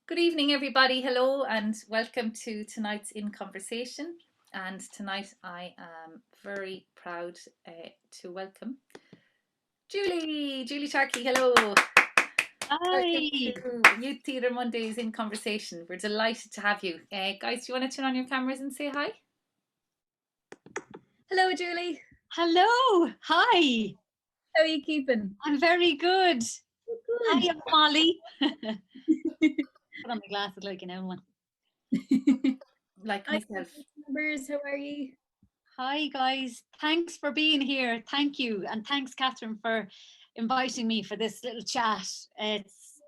Good evening, everybody. Hello, and welcome to tonight's In Conversation. And tonight I am very proud to welcome Julie Sharkey. Hello. Welcome Hi. to Youth Theatre Mondays In Conversation. We're delighted to have you. Guys, do you want to turn on your cameras and say hi? Hello, Julie. Hello. Hi. How are you keeping? I'm very good. Good. Hi, I'm Molly. Put on my glasses like an one. Like Hi, myself. members. How are you? Hi, guys. Thanks for being here. Thank you. And thanks, Catherine, for inviting me for this little chat. It's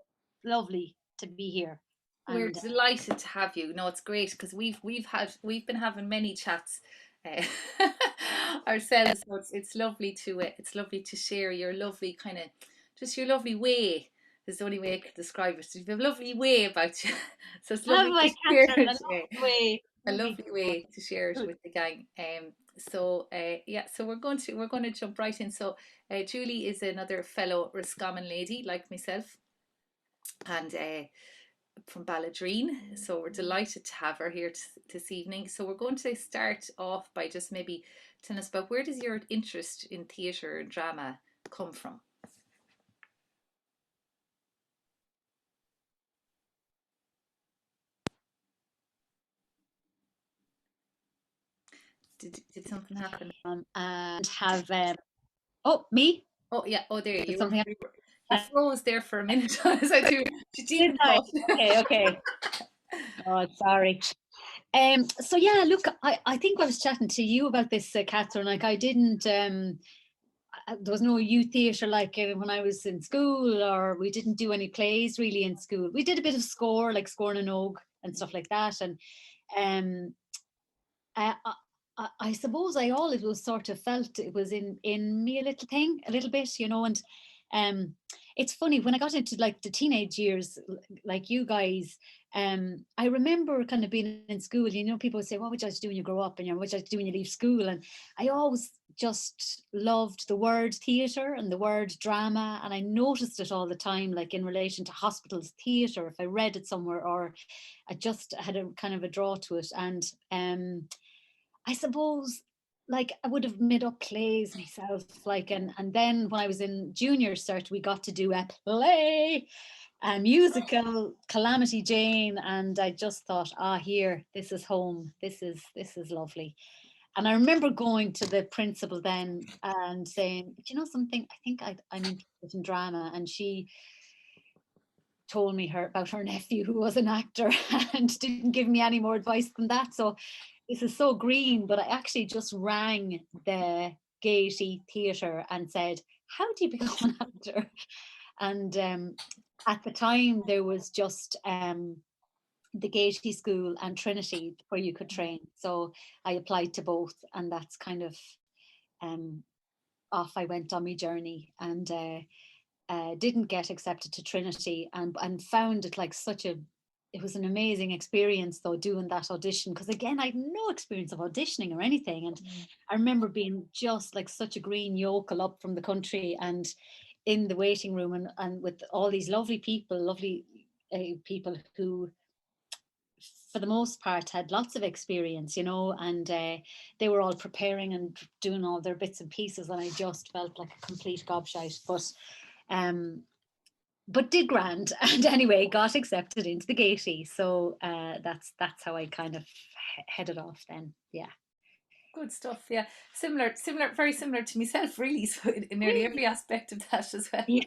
lovely to be here. We're And delighted to have you. No, it's great because we've been having many chats uh, ourselves. So it's lovely to share your lovely kind of just your lovely way. Is the only way I could describe it. You have a lovely way about you, so it's lovely to share Catherine, it. A lovely way to share it with the gang. Yeah, so we're going to jump right in. So Julie is another fellow Roscommon lady like myself, and from Balladreen. So we're delighted to have her here this evening. So we're going to start off by just maybe telling us about where does your interest in theatre and drama come from? Did something happen? and have oh, me? Oh yeah. Oh, there you Something you froze there for a minute. As I do. did I? Okay. Oh, sorry. So yeah, look, I think I was chatting to you about this, Catherine. Like I didn't, there was no youth theatre like when I was in school, or we didn't do any plays really in school. We did a bit of score, like scoring an og and stuff like that. And um, I suppose I always was sort of felt it was in me a little bit, you know. And it's funny when I got into like the teenage years, like you guys. I remember kind of being in school. You know, people would say, "What would you like to do when you grow up?" And you know, "What would you like to do when you leave school?" And I always just loved the word theatre and the word drama, and I noticed it all the time, like in relation to hospitals theatre. If I read it somewhere, or I just had a kind of a draw to it, and I suppose like I would have made up plays myself, like and then when I was in junior cert, we got to do a play, a musical, Calamity Jane, and I just thought, here, this is home. This is lovely. And I remember going to the principal then and saying, "Do you know something? I think I'm interested in drama," and she told me about her nephew who was an actor and didn't give me any more advice than that. So this is so green, but I actually just rang the Gaiety Theatre and said, "How do you become an actor?" And at the time, there was just the Gaiety School and Trinity where you could train. So I applied to both, and that's kind of um, off I went on my journey. And didn't get accepted to Trinity, and found it like it was an amazing experience though, doing that audition, because again I had no experience of auditioning or anything. And I remember being just like such a green yokel up from the country, and in the waiting room, and with all these lovely people who for the most part had lots of experience, you know. And they were all preparing and doing all their bits and pieces, and I just felt like a complete gobshite. Um, but did grand, and anyway got accepted into the Gaiety. So that's how I kind of headed off then. Yeah. Good stuff. Yeah, very similar to myself, really. So in nearly every aspect of that as well. Yeah,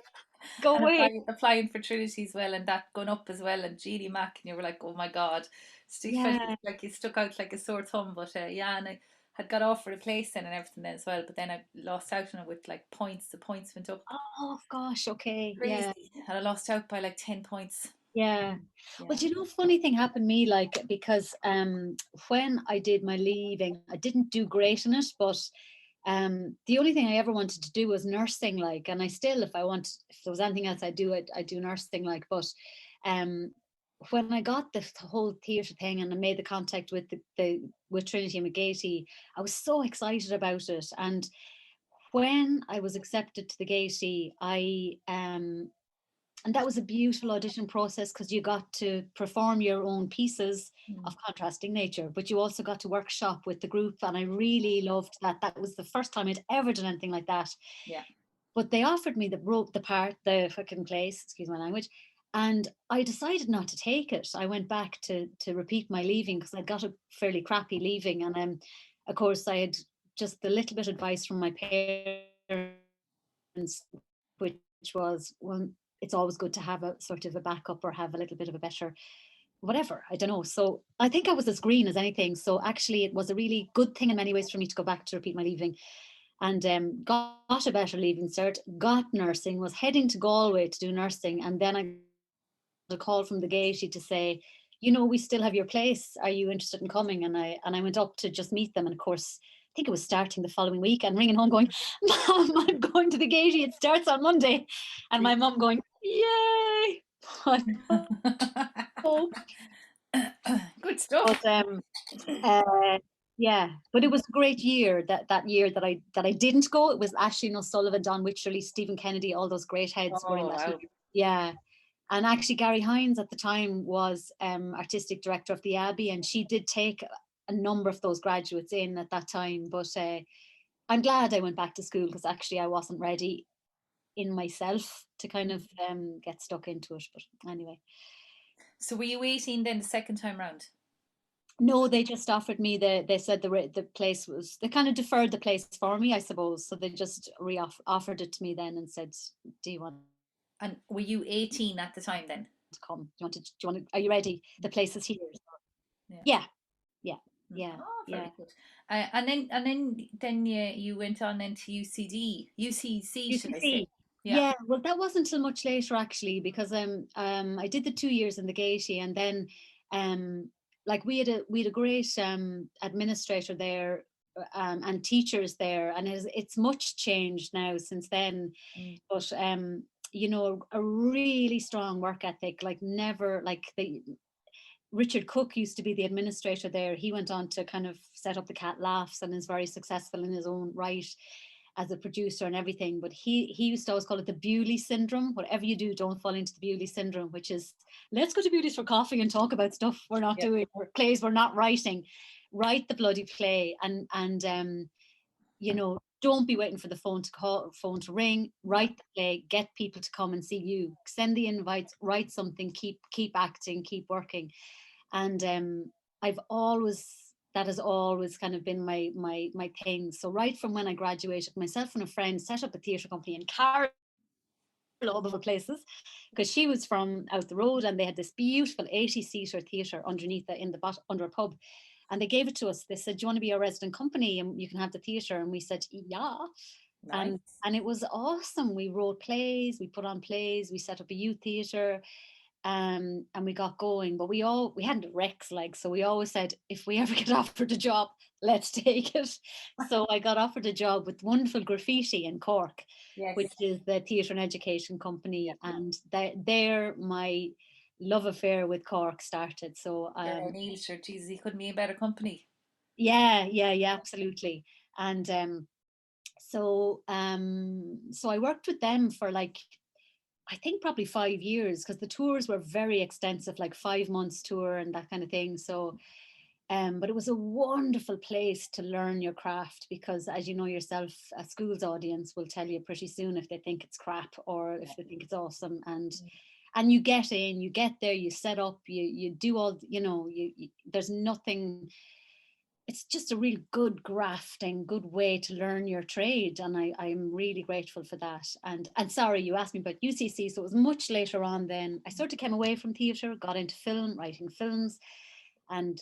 go And away. applying for Trinity as well, and that going up as well, and Jeannie Mac, and you were like, oh my God, Steve felt Yeah. like you stuck out like a sore thumb. But yeah, and I had got offered a place then and everything then as well, but then I lost out on it with like points. The points went up Oh gosh, okay. crazy, Yeah. and I lost out by like 10 points. Yeah. Well, Yeah. do you know, funny thing happened to me, like, because when I did my leaving, I didn't do great in it, but the only thing I ever wanted to do was nursing, like, and I still, if there was anything else I'd do nursing, like. But um when I got the whole theatre thing and I made the contact with with Trinity and Gaiety, I was so excited about it. And when I was accepted to the Gaiety, I that was a beautiful audition process because you got to perform your own pieces of contrasting nature, but you also got to workshop with the group. And I really loved that. That was the first time I'd ever done anything like that. Yeah. But they offered me the fucking place, excuse my language. And I decided not to take it. I went back to repeat my leaving because I got a fairly crappy leaving. And of course, I had just a little bit of advice from my parents, which was, well, it's always good to have a sort of a backup or have a little bit of a better whatever. I don't know. So I think I was as green as anything. So actually, it was a really good thing in many ways for me to go back to repeat my leaving, and got a better leaving cert, got nursing, was heading to Galway to do nursing. And then I got a call from the Gaiety to say, you know, we still have your place. Are you interested in coming? And I went up to just meet them. And of course, I think it was starting the following week, and ringing home going, Mom, I'm going to the Gaiety. It starts on Monday. And my mum going, yay. Good stuff. But yeah, but it was a great year. That year that I didn't go, it was Aisling O'Sullivan, Don Wycherley, Stephen Kennedy, all those great heads were in that year. Yeah. And actually Gary Hines at the time was artistic director of the Abbey, and she did take a number of those graduates in at that time. But I'm glad I went back to school, because actually I wasn't ready in myself to kind of get stuck into it. But anyway. So were you 18 then the second time round? No, they just offered me they said the place was, they kind of deferred the place for me, I suppose. So they just offered it to me then and said, do you want And were you 18 at the time then? to come? Are you ready? The place is here. So, yeah. Oh, very good. And then you went on then to UCC, should I say? Yeah, well, that wasn't until much later actually, because I did the 2 years in the Gaiety, and then like we had a great administrator there, and teachers there, and it's much changed now since then. But you know, a really strong work ethic, like never, like Richard Cook used to be the administrator there. He went on to kind of set up the Cat Laughs and is very successful in his own right as a producer and everything. But he used to always call it the Bewley syndrome. Whatever you do, don't fall into the Bewley syndrome, which is, let's go to Bewley's for coffee and talk about stuff we're not doing, or plays we're not writing. Write the bloody play, and you know, don't be waiting for the phone to ring. Write the play, get people to come and see you, send the invites, write something, keep acting, keep working. And that has always kind of been my thing. So right from when I graduated, myself and a friend set up a theatre company in Carlow, all over places, because she was from out the road, and they had this beautiful 80-seater theatre underneath under a pub. And they gave it to us. They said, do you want to be our resident company and you can have the theatre? And we said, yeah. Nice. And it was awesome. We wrote plays, we put on plays, we set up a youth theatre, and we got going. But we hadn't Rex, like, so we always said, if we ever get offered a job, let's take it. So I got offered a job with Wonderful Graffiti in Cork, which is the theatre and education company. And there my love affair with Cork started. So Neil, sure, Jesus, he couldn't be a better company. Yeah, absolutely. And so I worked with them for, like, I think probably 5 years, because the tours were very extensive, like 5 months tour and that kind of thing. So but it was a wonderful place to learn your craft, because, as you know yourself, a school's audience will tell you pretty soon if they think it's crap or if they think it's awesome. And you get in, you get there, you set up, you do all, you know, there's nothing. It's just a real good grafting, good way to learn your trade. And I'm really grateful for that. And sorry, you asked me about UCC, so it was much later on then. I sort of came away from theatre, got into film, writing films. And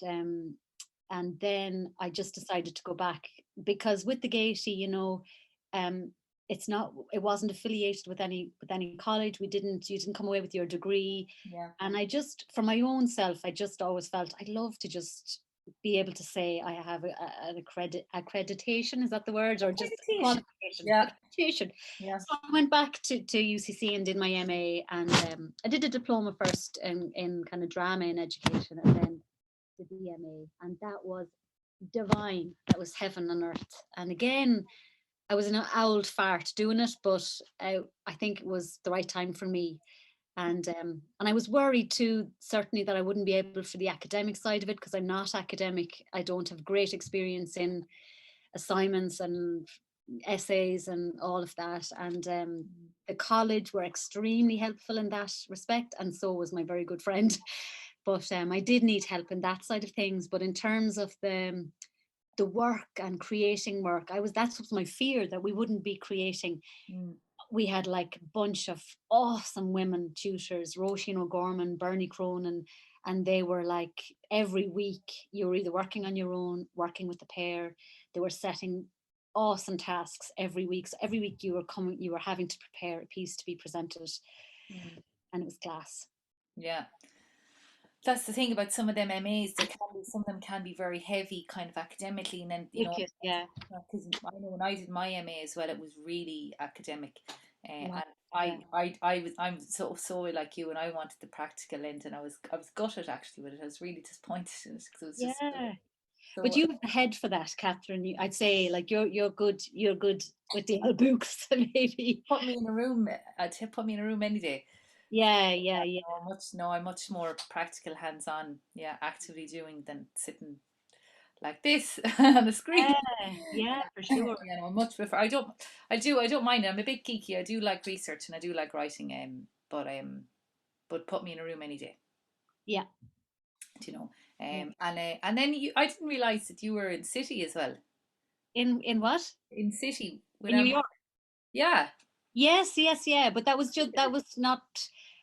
then I just decided to go back, because with the Gaiety, you know, it wasn't affiliated with any college. You didn't come away with your degree. And I just, for my own self, I just always felt I'd love to just be able to say I have an accreditation, is that the word, or just qualification? Accreditation. So I went back to UCC and did my MA, and I did a diploma first in kind of drama and education, and then did the MA, and that was divine. That was heaven on earth. And again, I was an old fart doing it, but I think it was the right time for me. And I was worried too, certainly, that I wouldn't be able for the academic side of it, because I'm not academic. I don't have great experience in assignments and essays and all of that. And the college were extremely helpful in that respect, and so was my very good friend. But I did need help in that side of things. But in terms of the work and creating work, that was my fear, that we wouldn't be creating. We had like a bunch of awesome women tutors, Roisin O'Gorman, Bernie Cronin, and they were like, every week you were either working on your own, working with the pair. They were setting awesome tasks every week. So every week you were having to prepare a piece to be presented, and it was class. Yeah. That's the thing about some of them MAs. Some of them can be very heavy, kind of academically, and then Yeah. because I know when I did my MA as well, it was really academic, Wow. and I'm so like you, and I wanted the practical end, and I was gutted actually with it. I was really disappointed in it, because it was just But so. you have the head for that, Catherine. I'd say like you're good with the old books, maybe. Put me in a room. Put me in a room any day. Yeah. I'm much more practical, hands-on, actively doing than sitting like this on the screen. Yeah, for sure. I much prefer. I don't mind. I'm a bit geeky. I do like research and I do like writing. But put me in a room any day. Yeah. You know. And then I didn't realize that you were in City as well. In what? In City with In New York. Yeah. Yes. But that was not.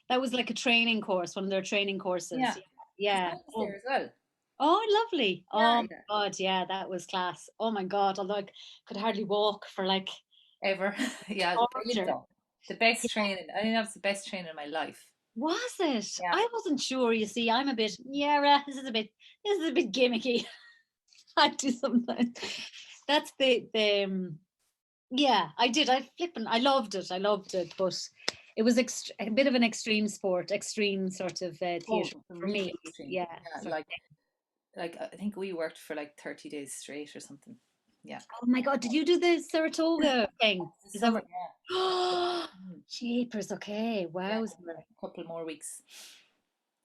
That was like a training course, one of their training courses. Yeah. Yeah. I was there as well. Oh, lovely. Yeah. Oh my God, yeah, that was class. Oh my God, although I could hardly walk for like Ever. Yeah, brilliant torture. though. The best training. I think that was the best training in my life. Was it? Yeah. I wasn't sure. You see, I'm a bit, this is a bit gimmicky. I do sometimes. That's yeah, I did. I loved it. But it was a bit of an extreme sport, extreme sort of theatre for Really me. extreme. Yeah. Yeah, like I think we worked for like 30 days straight or something. Yeah. Oh my God, did you do the Saratoga thing? Is that Summer, what? Oh, jeepers. Okay. yeah. Wow. A couple more weeks.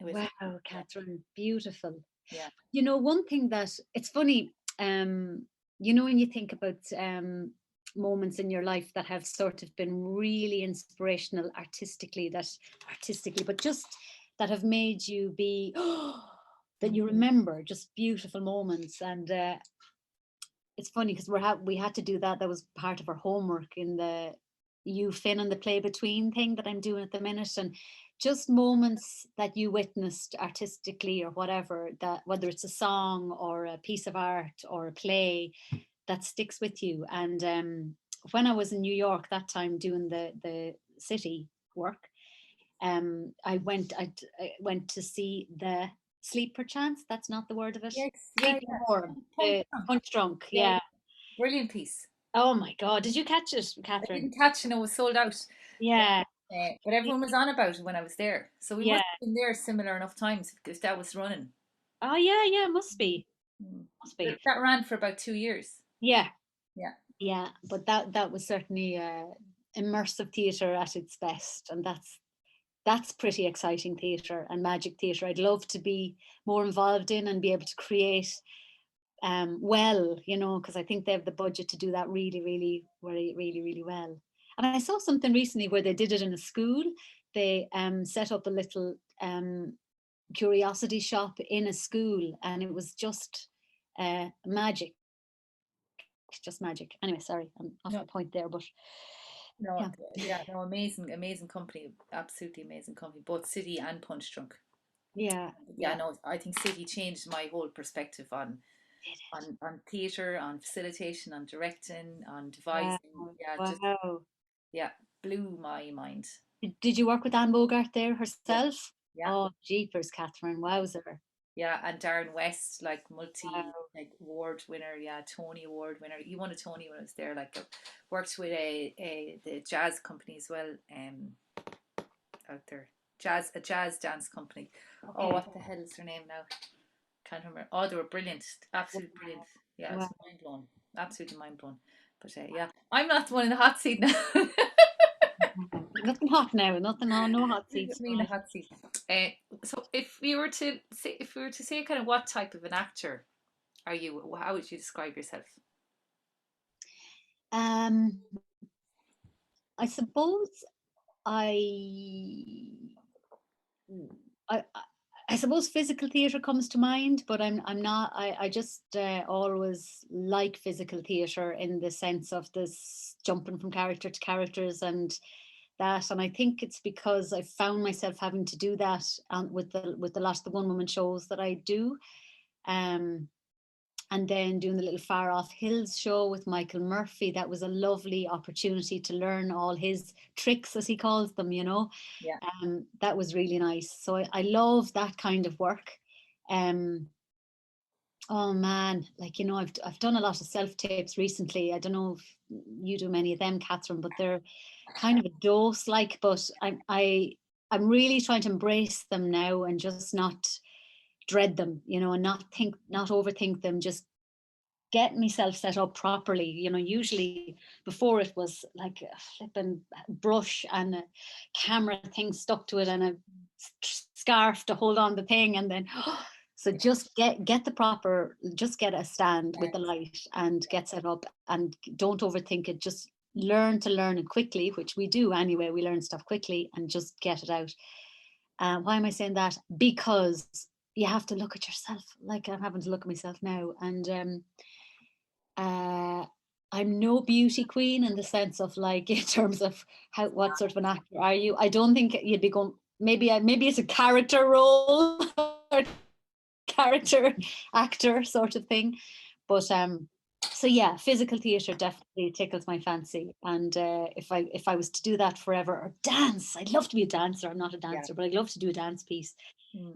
Wow, Catherine, beautiful. Yeah. You know, one thing that it's funny, when you think about moments in your life that have sort of been really inspirational artistically, but just that have made you be, that you remember just beautiful moments. And it's funny because we had to do that. That was part of our homework in the You Fin and the Play Between thing that I'm doing at the minute. And just moments that you witnessed artistically or whatever, that whether it's a song or a piece of art or a play that sticks with you. And when I was in New York that time doing the city work, I went to see the Sleep Perchance. That's not the word of it. Yes. Sleep No More. The Punch Drunk. Yeah. Brilliant piece. Oh my God. Did you catch it, I Catherine? didn't catch, it was sold out. Yeah. But everyone was on about it when I was there. So we Yeah. must have been there similar enough times if that was running. Oh yeah, must be. Must be. That ran for about 2 years. Yeah. Yeah. Yeah. But that was certainly immersive theatre at its best. And that's pretty exciting theatre and magic theatre. I'd love to be more involved in and be able to create well, because I think they have the budget to do that really, really, really, really, really well. And I saw something recently where they did it in a school. They set up a little curiosity shop in a school, and it was just magic. Just magic. Anyway, sorry, I'm off the point there, but amazing company, absolutely amazing company, both City and Punch Drunk. Yeah. No, I think City changed my whole perspective on theatre, on facilitation, on directing, on devising. Wow. Blew my mind. Did you work with Anne Bogart there herself? Yeah. Oh, jeepers, Catherine, wowzer. Yeah, and Darren West, like award winner, Tony Award winner. He won a Tony when I was there. Like, worked with the jazz company as well. Out there, a jazz dance company. Okay. Oh, what the hell is their name now? Can't remember. Oh, they were brilliant, absolutely brilliant. Yeah, it was mind blown, absolutely mind blown. But I'm not the one in the hot seat now. Nothing hot now. Nothing on. No hot seats. Me in a hot seat. So if we were to say kind of what type of an actor are you, how would you describe yourself? Um, I suppose I, I, I suppose physical theatre comes to mind, but I'm not. I just always like physical theatre in the sense of this jumping from character to characters and that. And I think it's because I found myself having to do that with the lot of the one woman shows that I do. Um, and then doing the little Far Off Hills show with Michael Murphy. That was a lovely opportunity to learn all his tricks, as he calls them, you know. Yeah. That was really nice. So I love that kind of work. Oh man, like, you know, I've done a lot of self tapes recently. I don't know if you do many of them, Catherine, but they're kind of a dose, like. But I'm really trying to embrace them now and just not dread them, you know, and not overthink them. Just get myself set up properly. You know, usually before it was like a flipping brush and a camera thing stuck to it and a scarf to hold on the thing, and then so just get the proper, just get a stand with the light and get set up and don't overthink it. Just learn to learn it quickly, which we do anyway. We learn stuff quickly and just get it out. Why am I saying that? Because you have to look at yourself. Like, I'm having to look at myself now, and I'm no beauty queen in the sense of, like, in terms of what sort of an actor are you. I don't think you'd be going. Maybe it's a character role or character actor sort of thing, but so yeah, physical theatre definitely tickles my fancy. And if I was to do that forever, or dance, I'd love to be a dancer. I'm not a dancer, but I'd love to do a dance piece,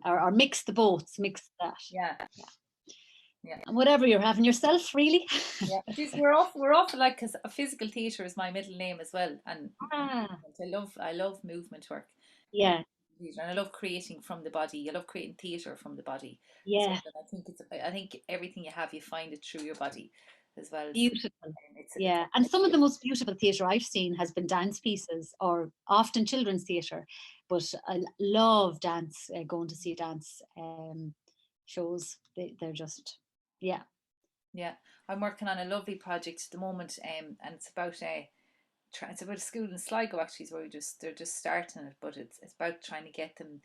or mix the boats, mix that. Yeah. And whatever you're having yourself, really. Yeah, we're off like, because physical theatre is my middle name as well, and I love movement work. Yeah. And I love creating from the body. I love creating theatre from the body. Yeah. I think everything you have, you find it through your body as well. Beautiful. Yeah, and some of the most beautiful theatre I've seen has been dance pieces, or often children's theatre. But I love dance. Going to see dance shows. They're just, yeah. Yeah, I'm working on a lovely project at the moment, and it's about a school in Sligo, actually, is where they're just starting it, but it's about trying to get them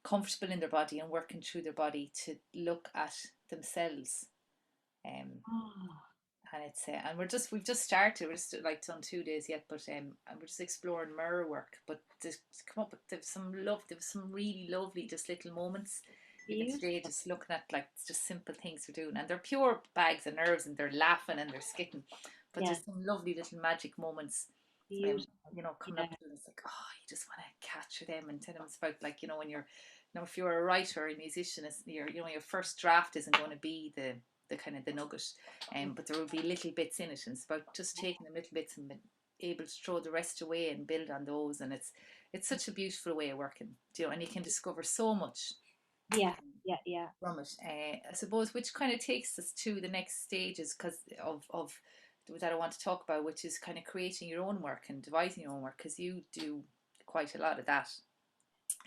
comfortable in their body and working through their body to look at themselves. And it's and we've just started. We're just like done 2 days yet, but and we're just exploring mirror work. But to come up with there's some really lovely just little moments. Even today, just looking at like just simple things we're doing, and they're pure bags of nerves, and they're laughing and they're skitting. But there's some lovely little magic moments. You know, coming up to them, it's like, oh, you just want to capture them and tell them it's about, like, you know, when you're, you know, if you're a writer or a musician, you know, your first draft isn't going to be the kind of the nugget, but there will be little bits in it, and it's about just taking the little bits and being able to throw the rest away and build on those. And it's such a beautiful way of working, you know, and you can discover so much. Yeah. From it. I suppose, which kind of takes us to the next stages because of that I want to talk about, which is kind of creating your own work and devising your own work, because you do quite a lot of that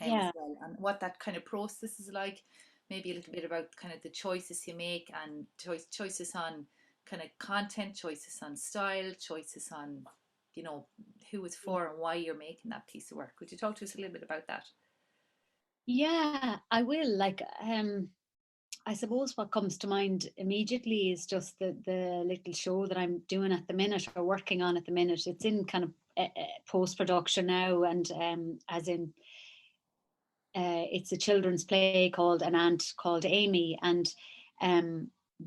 as well, and what that kind of process is like. Maybe a little bit about kind of the choices you make, and choices on kind of content, choices on style, choices on, you know, who it's for and why you're making that piece of work. Could you talk to us a little bit about that? Yeah, I will. Like, I suppose what comes to mind immediately is just the little show that I'm doing at the minute, or working on at the minute. It's in kind of post production now, and as in it's a children's play called An Ant Called Amy, and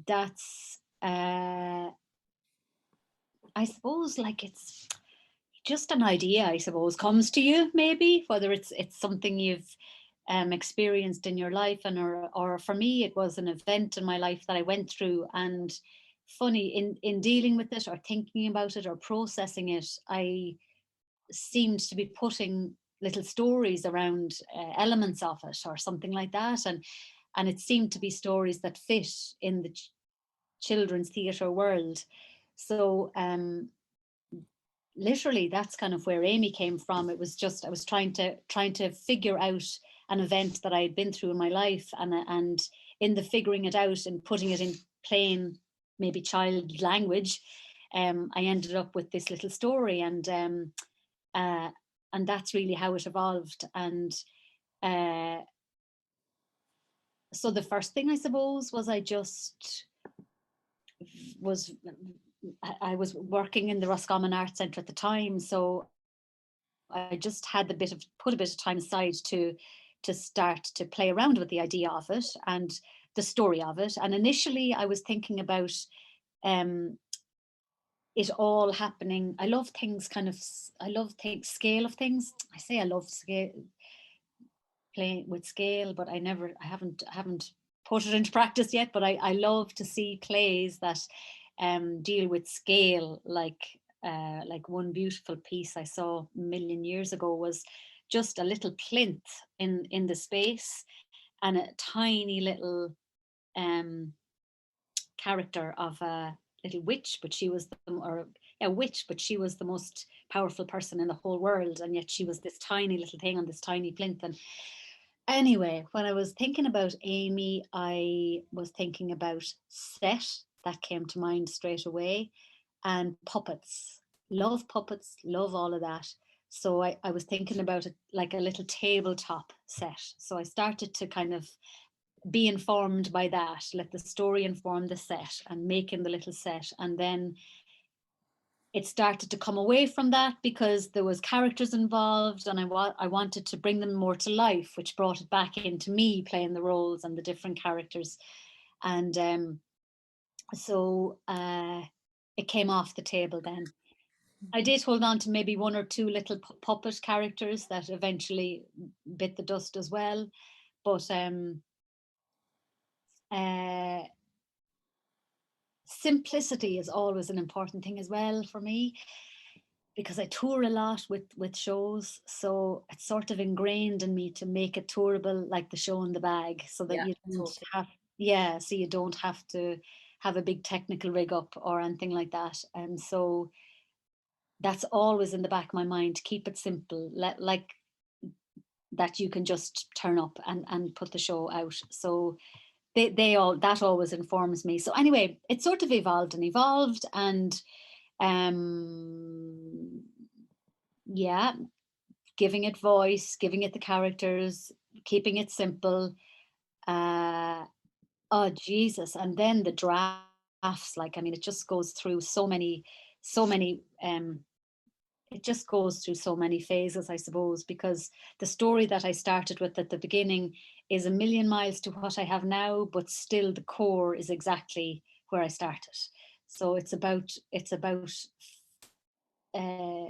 that's I suppose, like, it's just an idea, I suppose, comes to you, maybe, whether it's something you've experienced in your life, and or for me it was an event in my life that I went through. And funny, in dealing with it or thinking about it or processing it, I seemed to be putting little stories around elements of it or something like that, and it seemed to be stories that fit in the children's theatre world. So literally that's kind of where Amy came from. It was just, I was trying to figure out an event that I had been through in my life, and in the figuring it out and putting it in plain, maybe child language, I ended up with this little story, and that's really how it evolved. And so the first thing, I suppose, was was I was working in the Roscommon Arts Centre at the time, so I just had put a bit of time aside to start to play around with the idea of it and the story of it. And initially, I was thinking about um, it all happening. I love things I love scale of things. I say I love scale, playing with scale, but I haven't put it into practice yet. But I love to see plays that deal with scale, like one beautiful piece I saw a million years ago was just a little plinth in the space, and a tiny little character of a little witch, but she was a witch, but she was the most powerful person in the whole world, and yet she was this tiny little thing on this tiny plinth. And anyway, when I was thinking about Amy, I was thinking about set. That came to mind straight away, and puppets. Love puppets, love all of that. So I was thinking about it like a little tabletop set. So I started to kind of be informed by that, let the story inform the set, and making the little set. And then it started to come away from that because there was characters involved, and I wanted to bring them more to life, which brought it back into me playing the roles and the different characters. And so it came off the table then. I did hold on to maybe one or two little puppet characters that eventually bit the dust as well. But simplicity is always an important thing as well for me, because I tour a lot with shows, so it's sort of ingrained in me to make it tourable, like the show in the bag, so that you don't totally. have so you don't have to have a big technical rig up or anything like that. And so that's always in the back of my mind, keep it simple, like that you can just turn up and put the show out. So that always informs me. So anyway, it sort of evolved, and um yeah, giving it voice, giving it the characters, keeping it simple. uh oh Jesus, and then the drafts, like, I mean, it just goes through so many it just goes through so many phases, I suppose, because the story that I started with at the beginning is a million miles to what I have now, but still the core is exactly where I started. So it's about uh,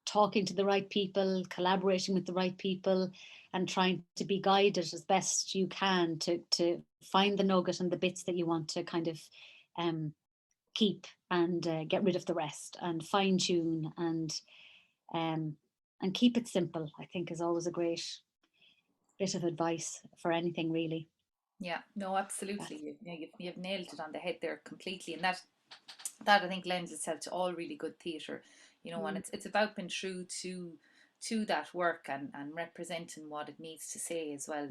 talking to the right people, collaborating with the right people, and trying to be guided as best you can to find the nugget and the bits that you want to kind of um, keep, and get rid of the rest, and fine tune, um, and keep it simple, I think, is always a great bit of advice for anything, really. Yeah, no, absolutely. You've nailed it on the head there completely, and that I think lends itself to all really good theatre, and Mm, it's about being true to that work, and representing what it needs to say as well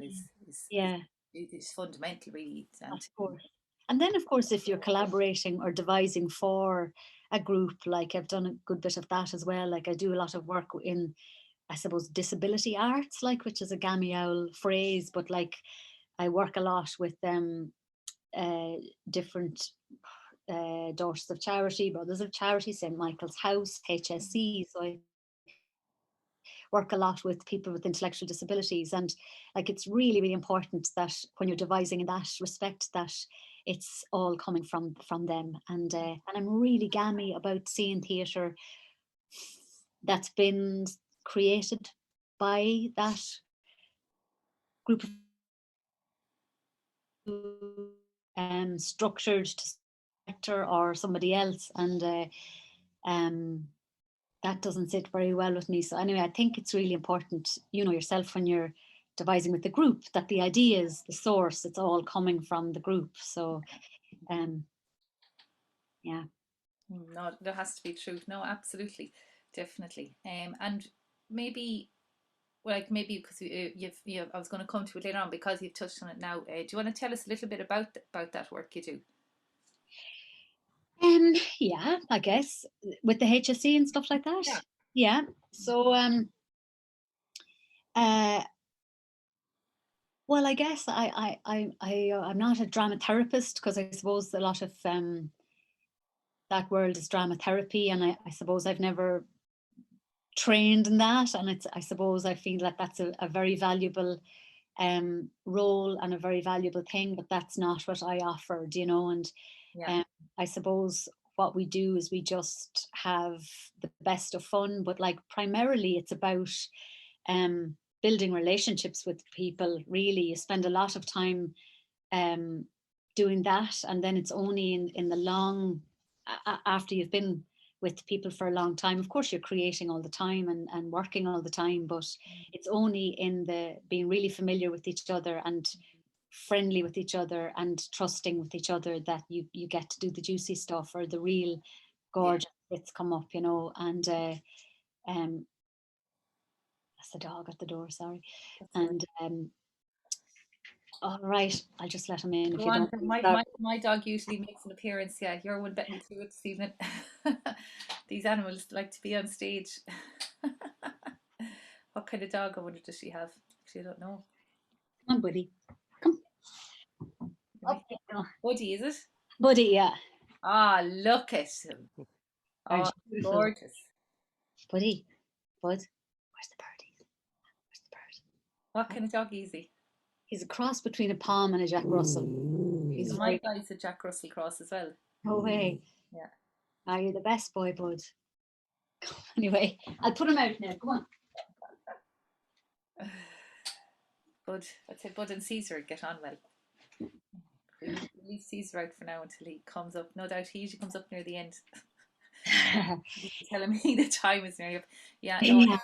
yeah, is fundamental, really. of And course. And then, of course, if you're collaborating or devising for a group, like I've done a good bit of that as well. Like I do a lot of work in, I suppose, disability arts, like, which is a gammy owl phrase, but like I work a lot with uh, different Daughters of Charity, Brothers of Charity, St. Michael's House, HSC. So I work a lot with people with intellectual disabilities, and like it's really, really important that when you're devising in that respect, that it's all coming from them. And I'm really gammy about seeing theatre that's been created by that group of structured to sector or somebody else, and um that doesn't sit very well with me. So anyway, I think it's really important, yourself, when you're devising with the group, that the ideas, the source, it's all coming from the group. So um yeah. No, there has to be truth. No, absolutely, definitely. And maybe, like maybe because I was going to come to it later on because you've touched on it now. Do you want to tell us a little bit about that work you do? Yeah, I guess with the HSE and stuff like that. Yeah. Yeah. So uh well, I guess I'm not a drama therapist because I suppose a lot of that world is drama therapy, and I suppose I've never trained in that, and it's I suppose I feel that that's a very valuable role and a very valuable thing, but that's not what I offered, you know. And Yeah. um, I suppose what we do is we just have the best of fun, but like primarily it's about um, building relationships with people. Really, you spend a lot of time um, doing that, and then it's only in the long after you've been with people for a long time. Of course, you're creating all the time and working all the time, but it's only in the being really familiar with each other and friendly with each other and trusting with each other that you get to do the juicy stuff or the real Yeah. gorgeous bits come up, you know. And um that's the dog at the door, sorry. That's all right. And all right, I'll just let him in if Go you on. don't mind. My dog usually makes an appearance. Yeah, you're one betting me to it this evening. These animals like to be on stage. What kind of dog, I wonder, does she have? Actually, I don't know. Come on, buddy. Come You up, might. you go. Woody, is it? Buddy, yeah. Ah, look at him. Aren't Oh, you beautiful? gorgeous. Buddy, bud, where's the birdie? Where's the bird? What kind of dog is he? He's a cross between a Pom and a Jack Russell. He's So my very, guy's a Jack Russell Cross as well. no way. Yeah. Are you the best boy, bud? Anyway, I'll put him out now. Come on. Bud, I'd say Bud and Caesar get on well. We leave Caesar out for now until he comes up. No doubt he usually comes up near the end. He's telling me the time is nearly up. Yeah, no, Yeah. you know,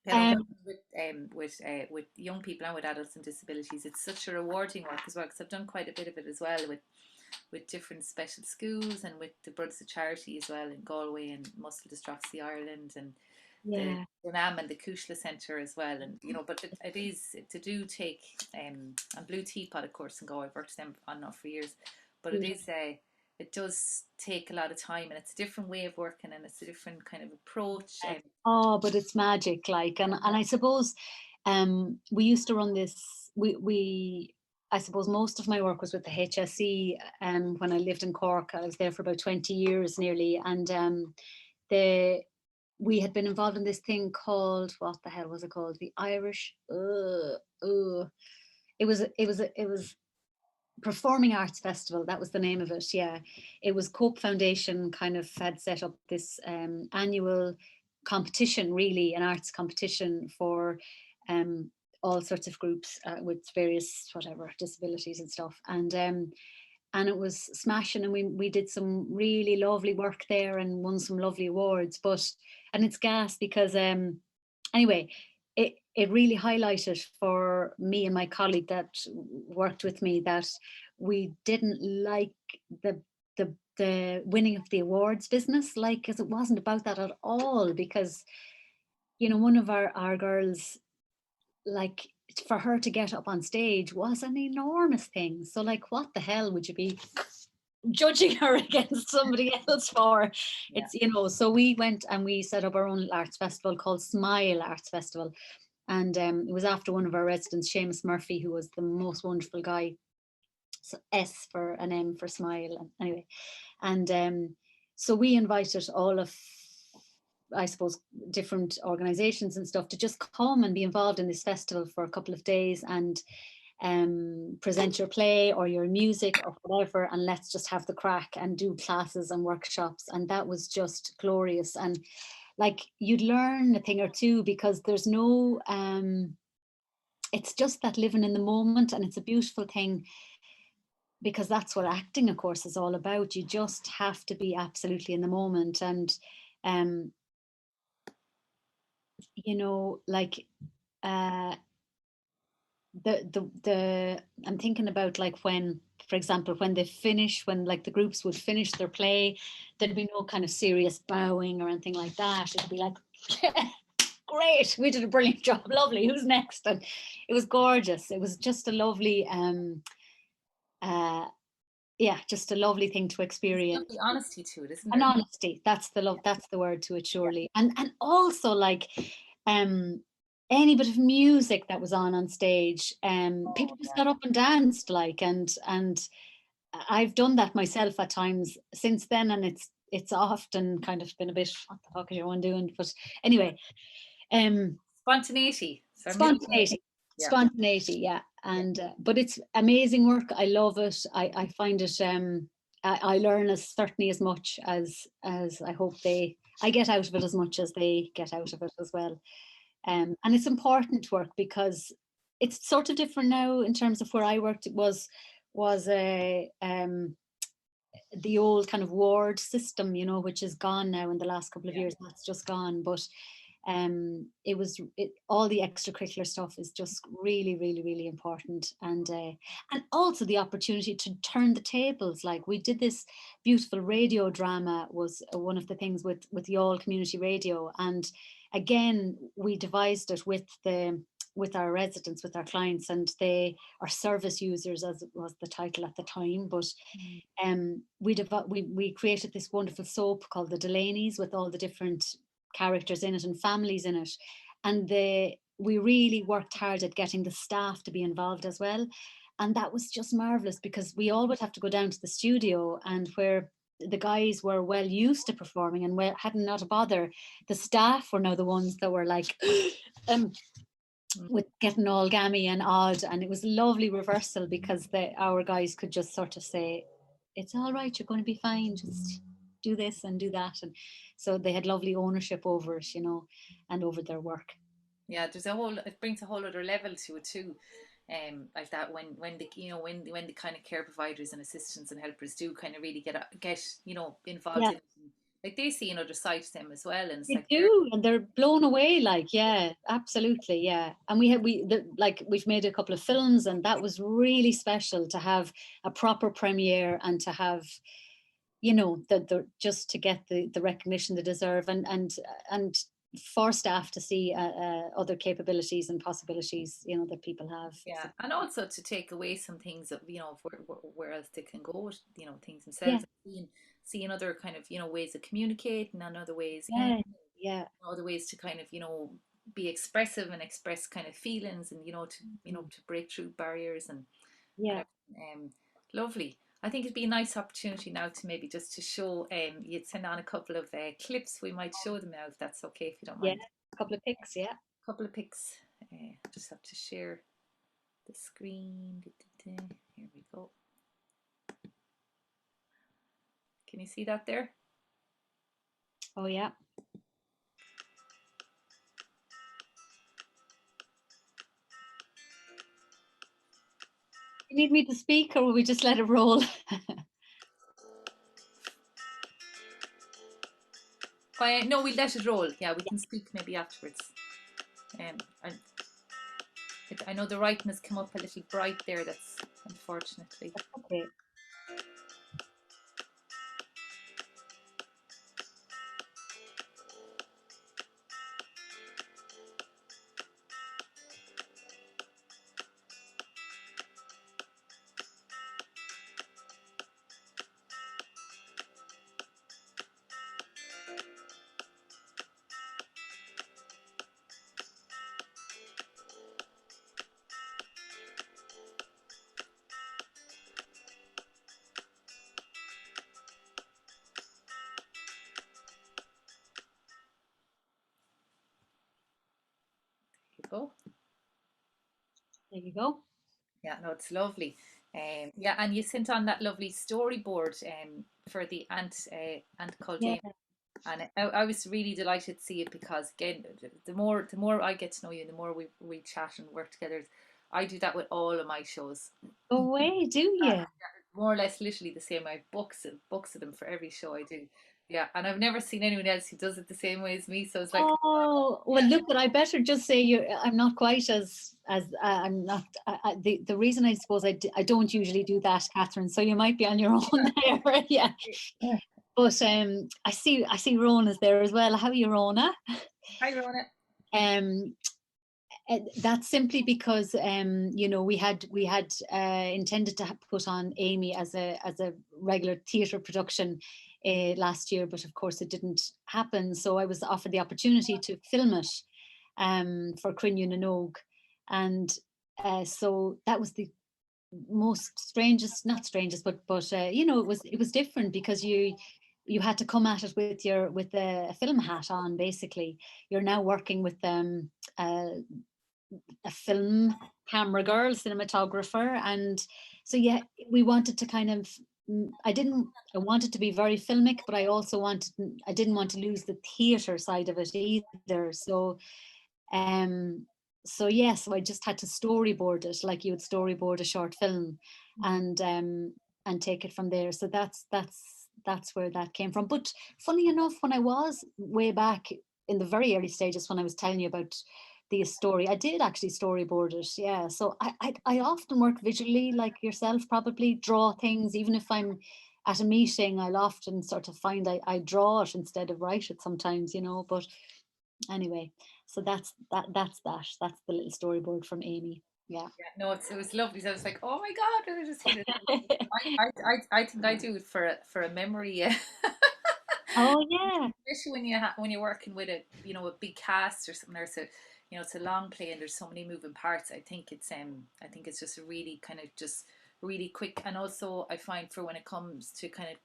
Um, working with young people and with adults and disabilities, it's such a rewarding work as well. Because I've done quite a bit of it as well with different special schools and with the Brothers of Charity as well in Galway and Muscle Dystrophy Ireland and the yeah. Dunam and the Kushla Centre as well. And you know, but it is to do take and Blue Teapot of course in Galway. I've worked with them on and off for years, but it is it does take a lot of time and it's a different way of working and it's a different kind of approach. Oh, but it's magic, like, and I suppose we used to run this. We I suppose most of my work was with the HSE. When I lived in Cork, I was there for about 20 years nearly, and the we had been involved in this thing called, what the hell was it called? The Irish. It was Performing Arts Festival. That was the name of it. Yeah, it was Cope Foundation kind of had set up this annual competition, really an arts competition for um, all sorts of groups with various whatever disabilities and stuff. And it was smashing, and we did some really lovely work there and won some lovely awards. But and it's gas because anyway, it really highlighted for me and my colleague that worked with me that we didn't like the the winning of the awards business, like, because it wasn't about that at all. Because you know, one of our girls, like, for her to get up on stage was an enormous thing. So like, what the hell would you be judging her against somebody else for? Yeah. It's, you know, so we went and we set up our own arts festival called Smile Arts Festival. And it was after one of our residents, Seamus Murphy, who was the most wonderful guy. So S for an M for smile. And anyway, and so we invited all of, I suppose, different organizations and stuff to just come and be involved in this festival for a couple of days and present your play or your music or whatever, and let's just have the crack and do classes and workshops. And that was just glorious. And like, you'd learn a thing or two because there's no it's just that living in the moment, and it's a beautiful thing because that's what acting, of course, is all about. You just have to be absolutely in the moment. And um you know, like uh I'm thinking about, like, when for example, when they finish, when like the groups would finish their play, there'd be no kind of serious bowing or anything like that. It'd be like, great, we did a brilliant job, lovely, who's next? And it was gorgeous. It was just a lovely, yeah, just a lovely thing to experience. There's honesty to it, isn't And there? honesty, that's the love, that's the word to it, surely. And also like um any bit of music that was on stage, people just got up and danced, like, and I've done that myself at times since then, and it's often kind of been a bit, what the fuck is everyone doing? But anyway, Spontaneity. spontaneity, Yeah. spontaneity, yeah. And but it's amazing work. I love it. I find it. I learn as certainly as much as I hope I get out of it as much as they get out of it as well. And it's important work because it's sort of different now in terms of where I worked. It was a the old kind of ward system, you know, which is gone now in the last couple of years. That's just gone. But all the extracurricular stuff is just really, really, really important. And also the opportunity to turn the tables. Like, we did this beautiful radio drama, was one of the things with the All Community Radio. And again, we devised it with our residents, with our clients, and they are service users, as it was the title at the time. But we created this wonderful soap called the Delaney's, with all the different characters in it and families in it. And we really worked hard at getting the staff to be involved as well. And that was just marvelous, because we all would have to go down to the studio, and where the guys were well used to performing and hadn't not a bother, the staff were now the ones that were like with getting all gammy and odd. And it was a lovely reversal, because our guys could just sort of say, it's all right, you're going to be fine, just do this and do that. And so they had lovely ownership over it, you know, and over their work. Yeah, it brings a whole other level to it too. Like that, when the kind of care providers and assistants and helpers do kind of really get involved in it, and, like, they see another side to them as well, and it's They like do, and they're blown away. Like, yeah, absolutely, yeah. And we've made a couple of films, and that was really special to have a proper premiere, and to have, you know, just to get the recognition they deserve, and for staff to see other capabilities and possibilities, you know, that people have. yeah, So, and also to take away some things that, you know, where else they can go, you know, things themselves, seeing other kind of, you know, ways of communicating, and other ways other ways to kind of, you know, be expressive and express kind of feelings, and, you know, to break through barriers and lovely. I think it'd be a nice opportunity now to maybe just to show, you'd send on a couple of clips. We might show them now, if that's okay, if you don't mind. a couple of pics, A couple of pics. Just have to share the screen. Here we go. Can you see that there? Oh yeah. You need me to speak, or will we just let it roll? No, we'll let it roll. Yeah, we can speak maybe afterwards. I know the writing has come up a little bright there. That's unfortunately. Okay. Go. There you go. Yeah, no, it's lovely. Yeah, and you sent on that lovely storyboard for the ant called Jane. And I was really delighted to see it, because again, the more I get to know you, the more we chat and work together. I do that with all of my shows. Go away, do you? More or less, literally the same. I have books of them for every show I do. Yeah, and I've never seen anyone else who does it the same way as me. So it's like, Oh, well, yeah, look, but I better just say I'm not quite as I'm not. The reason I suppose I don't usually do that, Catherine. So you might be on your own there. Yeah. But I see Rona's there as well. How are you, Rona? hi Rona. Um, that's simply because we had intended to put on Amy as a regular theatre production last year, but of course it didn't happen. So I was offered the opportunity to film it for Crinne na Nog, and so that was the most strangest, not strangest, but it was different because you had to come at it with a film hat on. Basically, you're now working with a film camera girl, cinematographer, and so yeah, we wanted to kind of. I wanted to be very filmic, but I didn't want to lose the theatre side of it either. Um, so I just had to storyboard it like you would storyboard a short film, and take it from there. So that's where that came from. But funny enough, when I was way back in the very early stages, when I was telling you about the story, I did actually storyboard it. Yeah. So I often work visually, like yourself, probably draw things, even if I'm at a meeting, I'll often sort of find I draw it instead of write it sometimes, but anyway, so that's the little storyboard from Amy. Yeah. Yeah, no, it was lovely. So I was like, oh my God, I just seen it. I think I do it for a memory. Yeah. Oh yeah, Especially when you're working with a big cast or something, or it's a long play and there's so many moving parts. I think it's just really kind of just really quick. And also I find for when it comes to kind of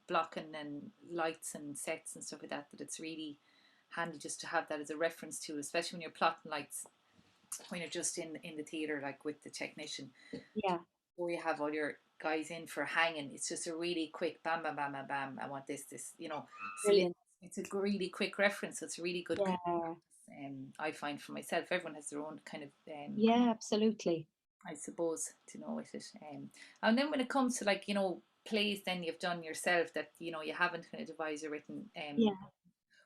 blocking and lights and sets and stuff like that, that it's really handy just to have that as a reference to, especially when you're plotting lights, when you're just in the theater, like with the technician, yeah, where you have all your guys in for hanging. It's just a really quick bam, bam, bam, bam, bam. I want this. So yeah, brilliant. it's a really quick reference. So it's a really good. Yeah, I find for myself, everyone has their own kind of yeah, absolutely. I suppose to know with it. And then when it comes to like plays, then you've done yourself that you haven't kind of devised or written. Yeah.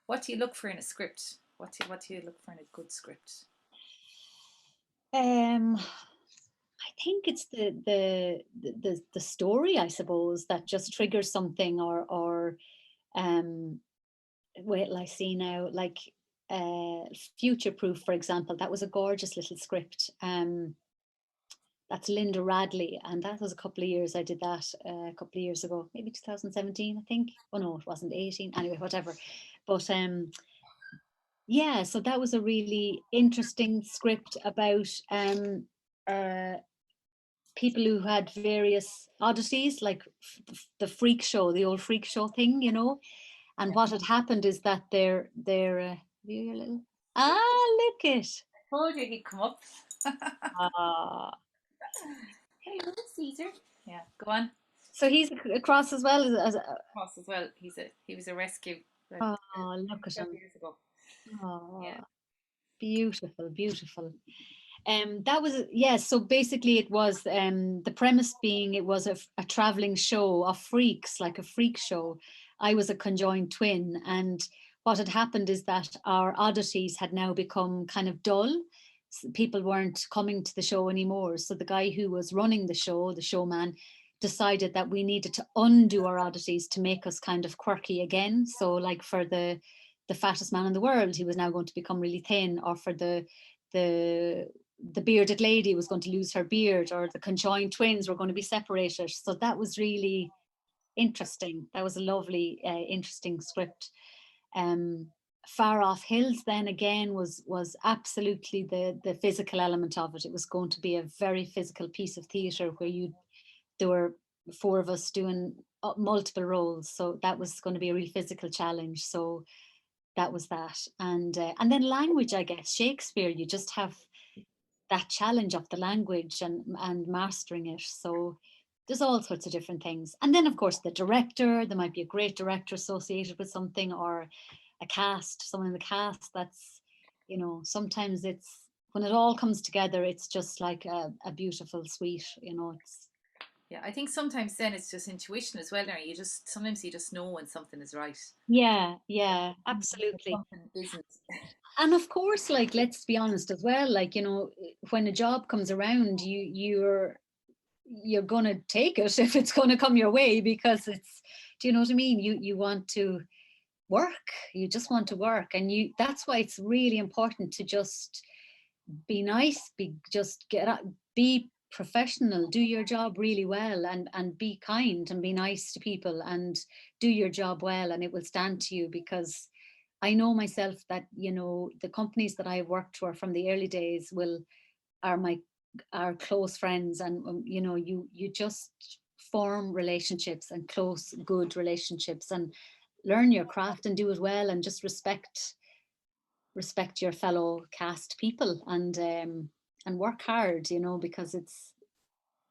What do you look for in a script? What do you look for in a good script? I think it's the story, I suppose, that just triggers something, or um wait, I see now, like Future Proof, for example. That was a gorgeous little script. That's Linda Radley, and that was a couple of years. I did that a couple of years ago, maybe 2017, I think. Oh no, it wasn't 18. Anyway, whatever. But yeah, so that was a really interesting script about uh, people who had various oddities, like the freak show, the old freak show thing, And what had happened is that your little look it. Told you he'd come up. Ah, Hello, Caesar. Yeah, go on. so he's across as well as Ross as well. He was a rescue like oh, look at several him. years ago. Oh, Yeah. beautiful, beautiful. That was, yes. So basically, it was the premise being it was a traveling show of freaks, like a freak show. I was a conjoined twin, and what had happened is that our oddities had now become kind of dull. People weren't coming to the show anymore. So the guy who was running the show, the showman, decided that we needed to undo our oddities to make us kind of quirky again. So, like for the fattest man in the world, he was now going to become really thin, or for the the bearded lady was going to lose her beard, or the conjoined twins were going to be separated. So that was really interesting. That was a lovely, interesting script. Um, Far Off Hills, then again, was absolutely the physical element of it. It was going to be a very physical piece of theatre where there were four of us doing multiple roles. So that was going to be a real physical challenge. So that was that, and then language, I guess. Shakespeare, you just have that challenge of the language and mastering it. So there's all sorts of different things. And then of course the director, there might be a great director associated with something, or a cast, someone in the cast that's, sometimes it's when it all comes together, it's just like a beautiful suite, it's Yeah, I think sometimes then it's just intuition as well. Now sometimes you just know when something is right. Yeah, yeah, If absolutely. something isn't. And of course, like, let's be honest as well, like, when a job comes around, you're gonna take it if it's gonna come your way, because it's, do you know what I mean? You want to work, you just want to work, and that's why it's really important to just be nice, just get out, be professional, do your job really well, and be kind and be nice to people and do your job well, and it will stand to you. Because I know myself that, the companies that I worked for from the early days are my are close friends, and you just form relationships, and close good relationships, and learn your craft and do it well, and just respect your fellow cast people, and work hard, because it's,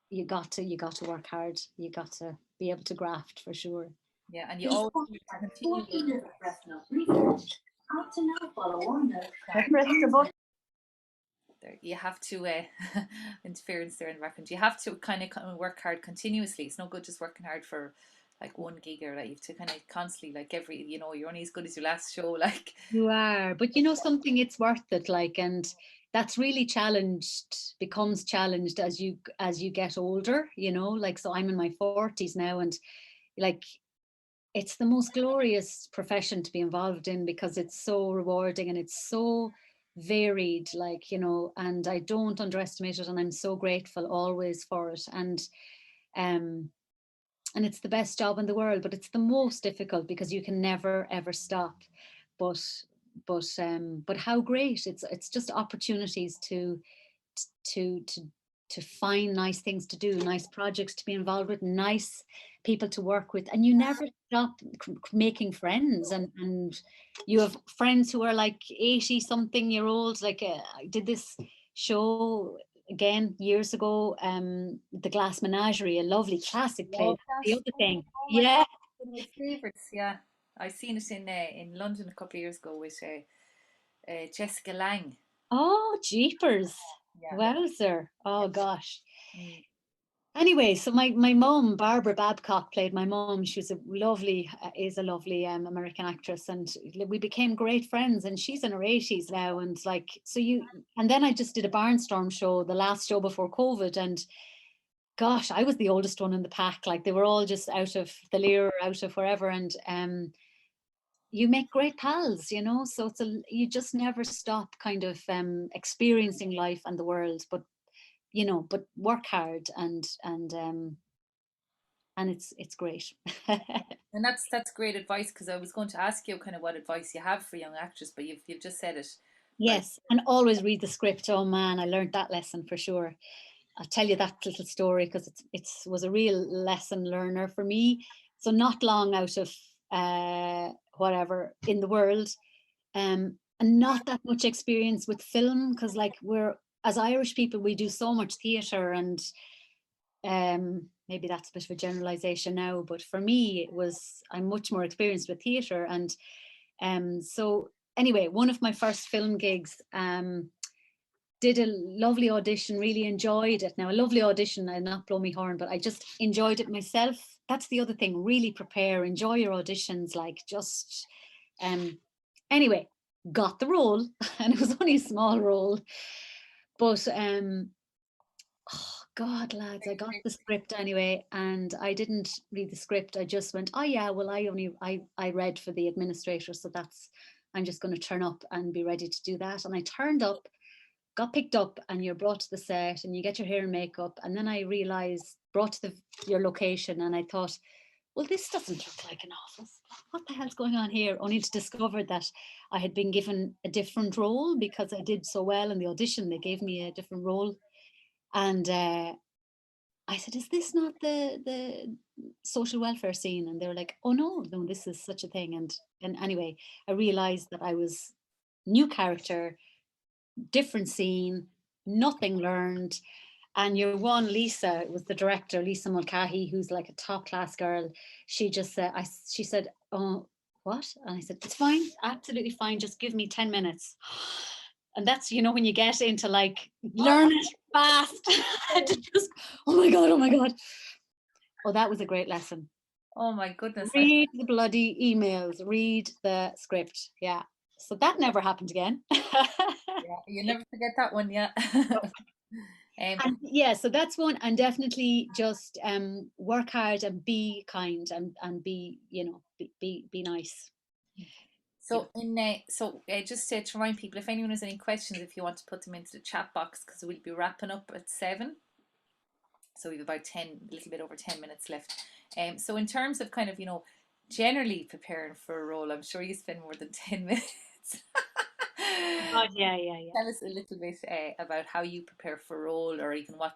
you got to work hard, you got to be able to graft for sure. Yeah, and you always need to continue there. You have to interference there in the background. You have to kind of work hard continuously. It's no good just working hard for like one gig, or like you have to kind of constantly, like you're only as good as your last show. Like You are, but something, it's worth it, like, and that's really becomes challenged as you get older, like, so I'm in my 40s now, and like, it's the most glorious profession to be involved in, because it's so rewarding and it's so varied, like, and I don't underestimate it, and I'm so grateful always for it. Um and it's the best job in the world, but it's the most difficult, because you can never ever stop. But but how great, it's just opportunities to to to find nice things to do, nice projects to be involved with, nice people to work with, and you never stop making friends, and you have friends who are like 80 something year olds. Like, I did this show again years ago, the Glass Menagerie, a lovely classic play. oh That's the gosh, other thing. oh my Yeah. god, one of my favorites. Yeah, I seen it in London a couple of years ago with Jessica Lang. Oh, jeepers. Yeah. Wowzer. Oh Yeah. gosh. Mm. Anyway, so my mum, Barbara Babcock, played my mum. She was is a lovely American actress, and we became great friends. And she's in her 80s now, and like, and then I just did a Barnstorm show, the last show before COVID, and gosh, I was the oldest one in the pack. Like, they were all just out of the Lear, out of wherever, and you make great pals, So you just never stop kind of experiencing life and the world, but but work hard, and it's great. And that's great advice, because I was going to ask you kind of what advice you have for young actors, but you've just said it. Like, Yes, and always read the script. Oh man, I learned that lesson for sure. I'll tell you that little story, because it was a real lesson learner for me. So not long out of whatever in the world, and not that much experience with film, because like, we're, as Irish people, we do so much theatre, and maybe that's a bit of a generalization now, but for me, I'm much more experienced with theatre. And so anyway, one of my first film gigs, did a lovely audition, really enjoyed it. Now, a lovely audition, I'll not blow my horn, but I just enjoyed it myself. That's the other thing, really prepare, enjoy your auditions, like, just anyway, got the role. And it was only a small role, but oh God, lads, I got the script anyway, and I didn't read the script. I just went, oh yeah, well, I read for the administrator, so I'm just going to turn up and be ready to do that. And I turned up, got picked up, and you're brought to the set, and you get your hair and makeup. And then I realized, brought to your location, and I thought, well, this doesn't look like an office. What the hell's going on here? Only to discover that I had been given a different role, because I did so well in the audition. They gave me a different role. And I said, is this not the social welfare scene? And they were like, oh no, no, this is such a thing. And anyway, I realized that I was new character, different scene, nothing learned. And your one, Lisa, was the director, Lisa Mulcahy, who's like a top class girl. She just said, she said, oh, what? And I said, it's fine, absolutely fine. Just give me 10 minutes. And that's, when you get into like, learn it fast. Just, oh my God, oh my God. Oh, that was a great lesson. Oh my goodness. Read the bloody emails, read the script. Yeah. So that never happened again. Yeah, you never forget that one, yeah. And yeah, so that's one. And definitely just work hard and be kind and be, you know, be nice. So just to remind people, if anyone has any questions, if you want to put them into the chat box, because we'll be wrapping up at 7. So we've about 10, a little bit over 10 minutes left. So in terms of kind of, generally preparing for a role, I'm sure you spend more than 10 minutes. God, yeah. Tell us a little bit about how you prepare for a role, or even what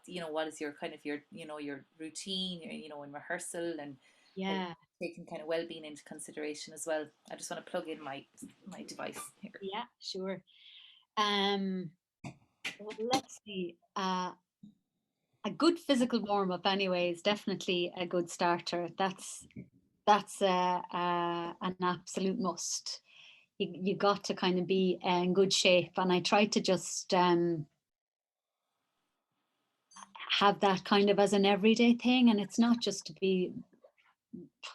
is your kind of your routine, in rehearsal, and yeah, taking kind of well-being into consideration as well. I just want to plug in my device here. yeah, sure. Well, let's see. A good physical warm-up anyway is definitely a good starter. That's an absolute must. You got to kind of be in good shape, and I try to just have that kind of as an everyday thing, and it's not just to be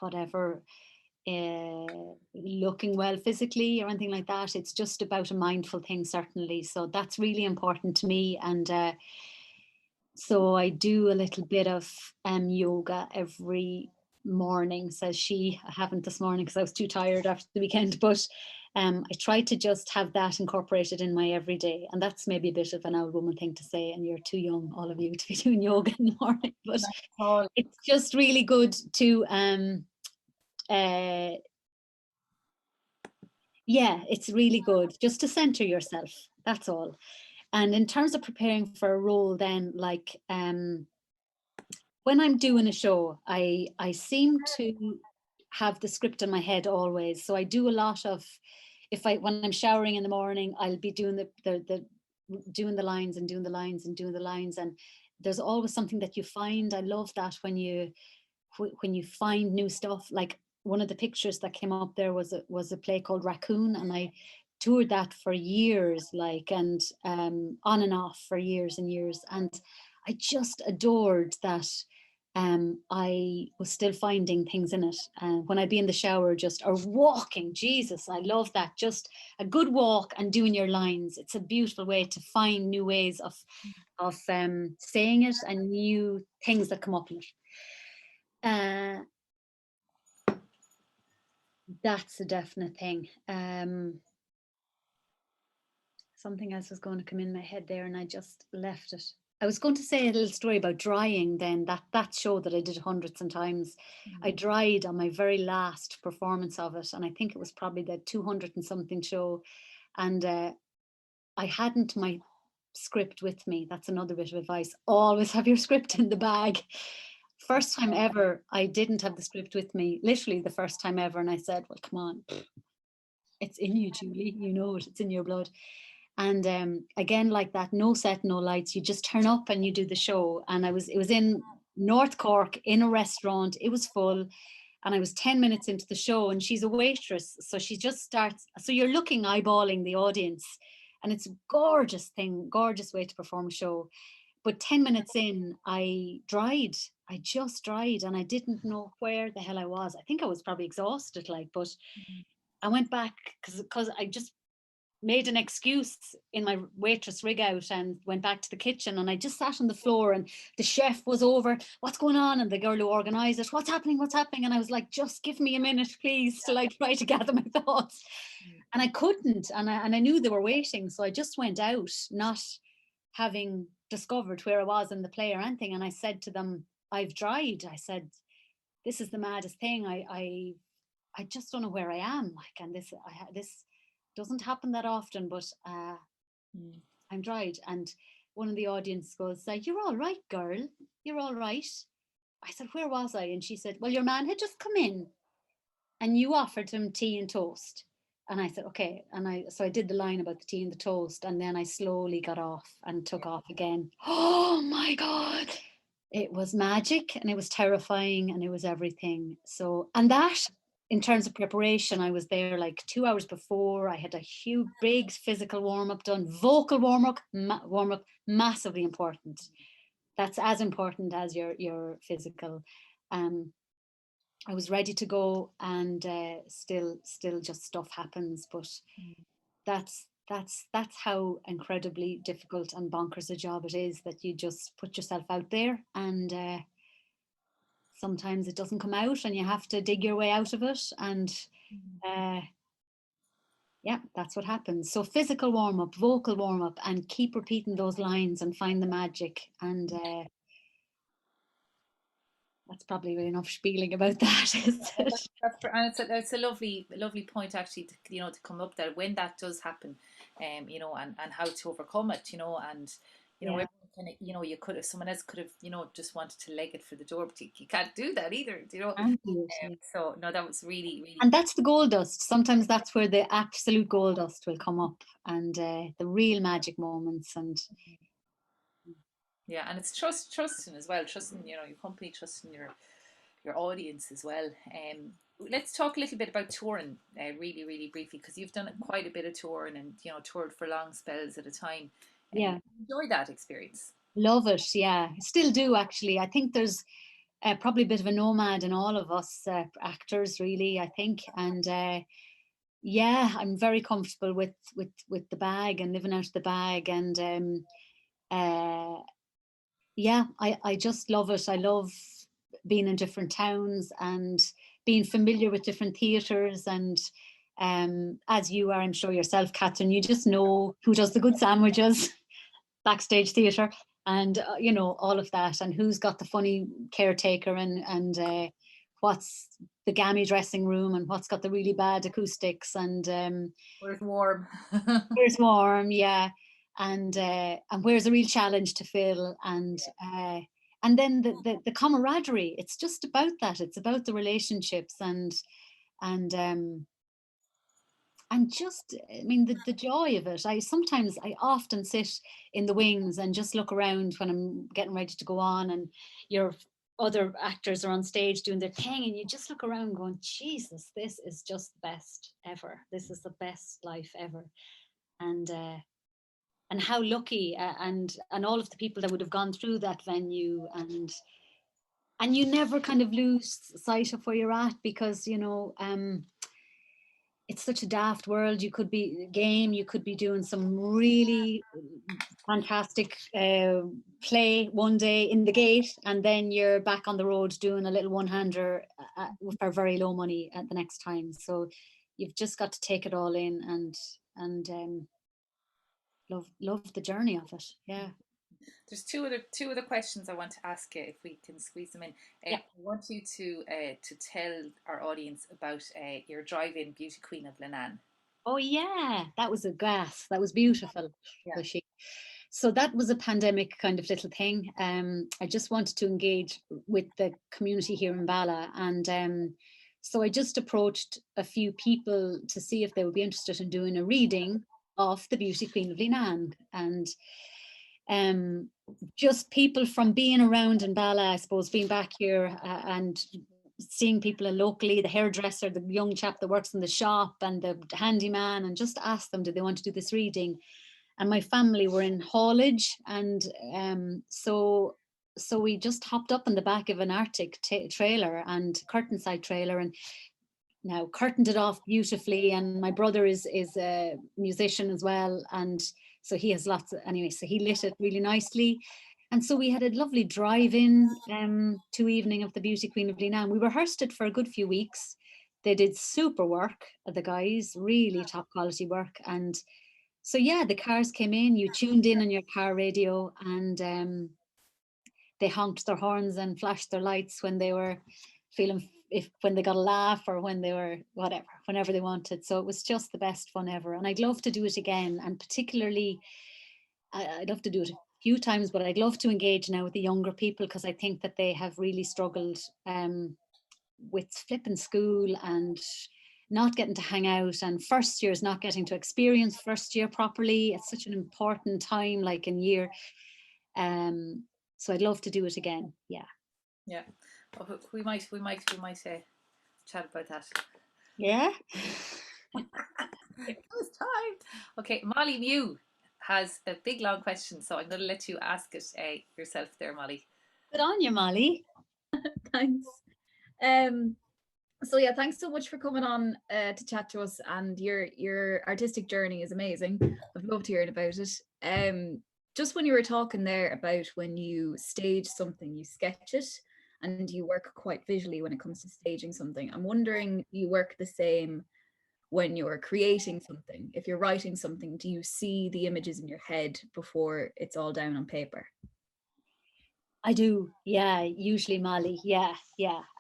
whatever looking well physically or anything like that. It's just about a mindful thing, certainly. So that's really important to me. And so I do a little bit of yoga every morning, says she. I haven't this morning because I was too tired after the weekend, but I try to just have that incorporated in my everyday. And that's maybe a bit of an old woman thing to say, and you're too young, all of you, to be doing yoga in the morning. But it's just really good to yeah, it's really good just to center yourself. That's all. And in terms of preparing for a role, then, like when I'm doing a show, I seem to have the script in my head always. So I do a lot of, when I'm showering in the morning, I'll be doing the doing the lines and doing the lines and doing the lines. And there's always something that you find. I love that when you find new stuff. Like one of the pictures that came up there was a play called Raccoon, and I toured that for years, like, and on and off for years and years, and I just adored that. I was still finding things in it, and when I'd be in the shower just or walking, Jesus, I love that. Just a good walk and doing your lines. It's a beautiful way to find new ways of saying it and new things that come up in it. That's a definite thing. Something else was going to come in my head there and I just left it. I was going to say a little story about drying then, that show that I did hundreds of times. I dried on my very last performance of it, and I think it was probably the 200 and something show, and I hadn't my script with me. That's another bit of advice. Always have your script in the bag. First time ever, I didn't have the script with me, literally the first time ever. And I said, well, come on, it's in you, Julie, you know it, it's in your blood. And again, like that, no set, no lights, you just turn up and you do the show. And it was in North Cork in a restaurant, it was full. And I was 10 minutes into the show, and she's a waitress. So she just starts, so you're looking, eyeballing the audience. And it's a gorgeous thing, gorgeous way to perform a show. But 10 minutes in, I dried. I just dried, and I didn't know where the hell I was. I think I was probably exhausted, like, but I went back because I just made an excuse in my waitress rig out and went back to the kitchen, and I just sat on the floor, and the chef was over, what's going on? And the girl who organized it, what's happening? And I was like, just give me a minute, please, till I try to gather my thoughts. And I couldn't, and I knew they were waiting. So I just went out, not having discovered where I was in the play or anything. And I said to them, I've dried. I said, this is the maddest thing. I just don't know where I am. Like, and this doesn't happen that often, but I'm dried. And one of the audience goes, you're all right, girl. You're all right. I said, where was I? And she said, well, your man had just come in and you offered him tea and toast. And I said, okay. And so I did the line about the tea and the toast. And then I slowly got off and took off again. Oh my God. It was magic, and it was terrifying, and it was everything. So, and that, in terms of preparation, I was there like 2 hours before. I had a huge, big physical warm-up done, vocal warm-up, massively important. That's as important as your physical. I was ready to go, and still just stuff happens. But that's how incredibly difficult and bonkers a job it is, that you just put yourself out there, and sometimes it doesn't come out and you have to dig your way out of it. And yeah, that's what happens. So physical warm up, vocal warm up, and keep repeating those lines and find the magic. And that's probably enough spieling about that, is it? And it's a lovely point actually to, to come up that when that does happen, and how to overcome it, and everyone kind of, you could have, someone else could have, just wanted to leg it for the door, but you can't do that either, so no, that was really, really. And that's the gold dust. Sometimes that's where the absolute gold dust will come up, and the real magic moments. And yeah, and it's trusting as well, trusting your company, trusting your audience as well. Let's talk a little bit about touring, really, really briefly, because you've done quite a bit of touring, and toured for long spells at a time. Yeah, enjoy that experience. Love it. Yeah, still do actually. I think there's probably a bit of a nomad in all of us actors, really. I think, and yeah, I'm very comfortable with the bag and living out of the bag, and yeah, I just love it. I love being in different towns and being familiar with different theatres. And as you are, I'm sure yourself, Catherine, you just know who does the good sandwiches, backstage theatre, and all of that, and who's got the funny caretaker, and what's the gammy dressing room, and what's got the really bad acoustics, and where's warm. where's warm, yeah, and where's a real challenge to fill, and then the camaraderie. It's just about that. It's about the relationships, and just, I mean, the joy of it. I often sit in the wings and just look around when I'm getting ready to go on, and your other actors are on stage doing their thing, and you just look around going, Jesus, this is just the best ever. This is the best life ever. And how lucky, and all of the people that would have gone through that venue, and you never kind of lose sight of where you're at, because it's such a daft world. You could be you could be doing some really fantastic play one day in the gate, and then you're back on the road doing a little one-hander for very low money at the next time. So you've just got to take it all in, and love the journey of it. Yeah. There's two other questions I want to ask you, if we can squeeze them in. Yeah. I want you to tell our audience about your drive-in Beauty Queen of Lenan. Oh yeah, that was a gas. That was beautiful. Yeah. So that was a pandemic kind of little thing. I just wanted to engage with the community here in Bala, and so I just approached a few people to see if they would be interested in doing a reading of the Beauty Queen of Lenan, and just people from being around in Bala, I suppose, being back here, and seeing people locally, the hairdresser, the young chap that works in the shop, and the handyman, and just ask them, did they want to do this reading? And my family were in haulage, and so we just hopped up in the back of an Arctic trailer and curtainside trailer, and now curtained it off beautifully. And my brother is a musician as well, and so he has lots of, anyway, so he lit it really nicely. And so we had a lovely drive-in to evening of the Beauty Queen of Lenan. We rehearsed it for a good few weeks. They did super work, the guys, really top quality work. And so yeah, the cars came in, you tuned in on your car radio, and they honked their horns and flashed their lights when they were feeling, when they got a laugh, or when they were whatever, whenever they wanted. So it was just the best fun ever, and I'd love to do it again. And particularly, I'd love to do it a few times, but I'd love to engage now with the younger people, because I think that they have really struggled with flipping school and not getting to hang out, and first years not getting to experience first year properly. It's such an important time, like in year. So I'd love to do it again. Yeah. Yeah. Well, we might chat about that. Yeah. It was time. Okay, Molly Mew has a big long question, so I'm going to let you ask it yourself there, Molly. Good on you, Molly. Thanks. So yeah, thanks so much for coming on to chat to us, and your artistic journey is amazing. I've loved hearing about it. Just when you were talking there about when you stage something, you sketch it, and you work quite visually when it comes to staging something. I'm wondering, do you work the same when you're creating something? If you're writing something, do you see the images in your head before it's all down on paper? I do, yeah, usually Molly. Yeah,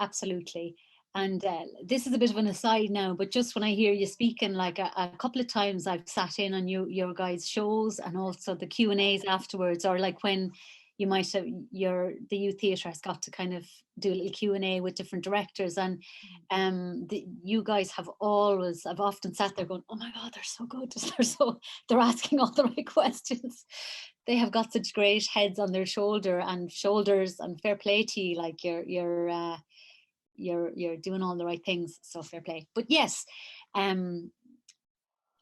absolutely. And this is a bit of an aside now, but just when I hear you speaking, like a couple of times I've sat in on your guys' shows, and also the Q&As afterwards, or like when you might have the youth theatre has got to kind of do a little Q&A with different directors, and you guys have always, I've often sat there going, oh my God, they're so good. They're asking all the right questions. They have got such great heads on their shoulders, and fair play to you. Like you're doing all the right things, so fair play. But yes,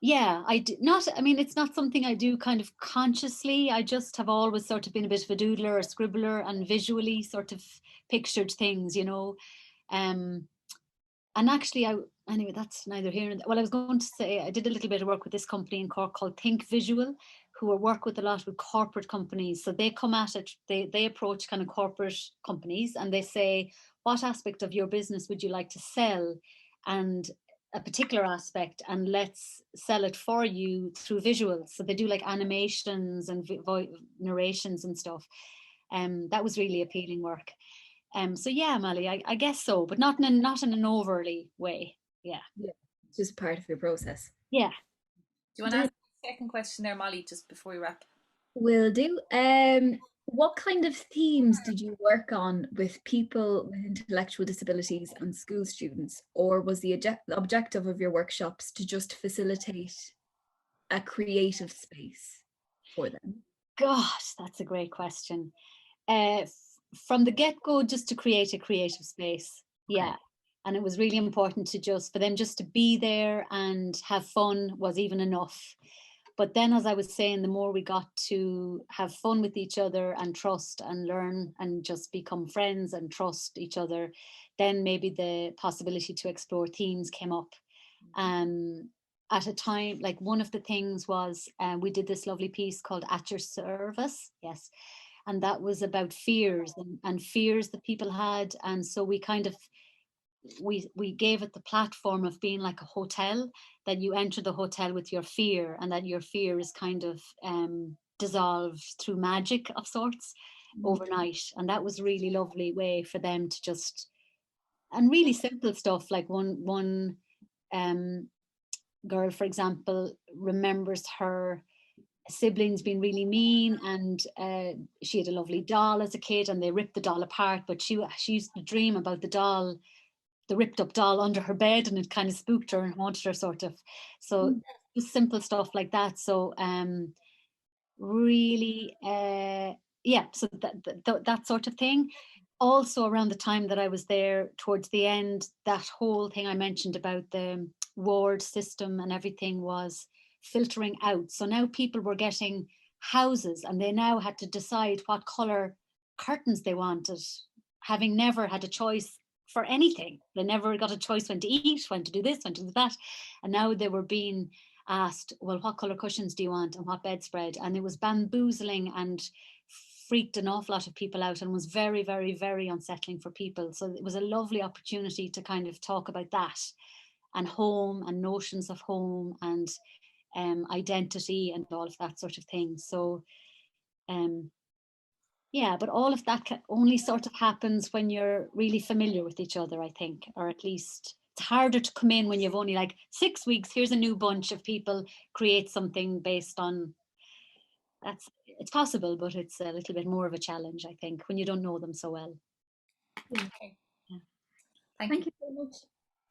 yeah, I do not, I mean, it's not something I do kind of consciously. I just have always sort of been a bit of a doodler or scribbler, and visually sort of pictured things, um and actually anyway, that's neither here nor there. Well, I was going to say I did a little bit of work with this company in Cork called Think Visual, who work with a lot with corporate companies. So they come at it, they approach kind of corporate companies, and they say, what aspect of your business would you like to sell, and a particular aspect, and let's sell it for you through visuals. So they do like animations and narrations and stuff. That was really appealing work. So yeah, Molly, I guess so, but not in an overly way. Yeah. Yeah, it's just part of your process. Yeah. Do you want to ask the second question there, Molly, just before we wrap? Will do. What kind of themes did you work on with people with intellectual disabilities and school students, or was the objective of your workshops to just facilitate a creative space for them? Gosh, that's a great question. From the get-go, just to create a creative space. Yeah. And it was really important for them just to be there and have fun was even enough. But then, as I was saying, the more we got to have fun with each other and trust and learn and just become friends and trust each other, then maybe the possibility to explore themes came up. At a time, like one of the things was we did this lovely piece called At Your Service. Yes. And that was about fears and fears that people had. And so we kind of, we gave it the platform of being like a hotel, that you enter the hotel with your fear, and that your fear is kind of dissolved through magic of sorts overnight. And that was really lovely way for them to just, and really simple stuff, like one girl, for example, remembers her siblings being really mean, and she had a lovely doll as a kid, and they ripped the doll apart, but she used to dream about the ripped up doll under her bed, and it kind of spooked her and haunted her sort of. So just simple stuff like that. So really yeah, so that sort of thing. Also around the time that I was there towards the end, that whole thing I mentioned about the ward system and everything was filtering out. So now people were getting houses, and they now had to decide what color curtains they wanted, having never had a choice for anything. They never got a choice when to eat, when to do this, when to do that. And now they were being asked, well, what color cushions do you want, and what bedspread? And it was bamboozling and freaked an awful lot of people out, and was very, very, very unsettling for people. So it was a lovely opportunity to kind of talk about that, and home, and notions of home, and identity, and all of that sort of thing. So yeah, but all of that only sort of happens when you're really familiar with each other, I think, or at least it's harder to come in when you've only like 6 weeks. Here's a new bunch of people, create something based on that's. It's possible, but it's a little bit more of a challenge, I think, when you don't know them so well. Okay. Yeah. Thank you so much.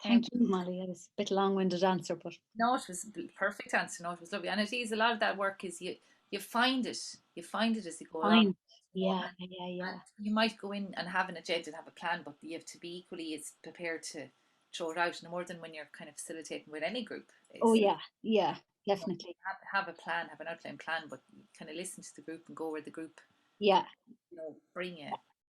Thank you, Molly. It was a bit long-winded answer, but no, it was a perfect answer. No, it was lovely, and it is a lot of that work is you find it as you go along. fine. Yeah, yeah. And you might go in and have an agenda and have a plan, but you have to be equally as prepared to throw it out, no more than when you're kind of facilitating with any group. Oh yeah, definitely. Have a plan, have an outline plan, but kind of listen to the group and go where the group, Yeah, bring you.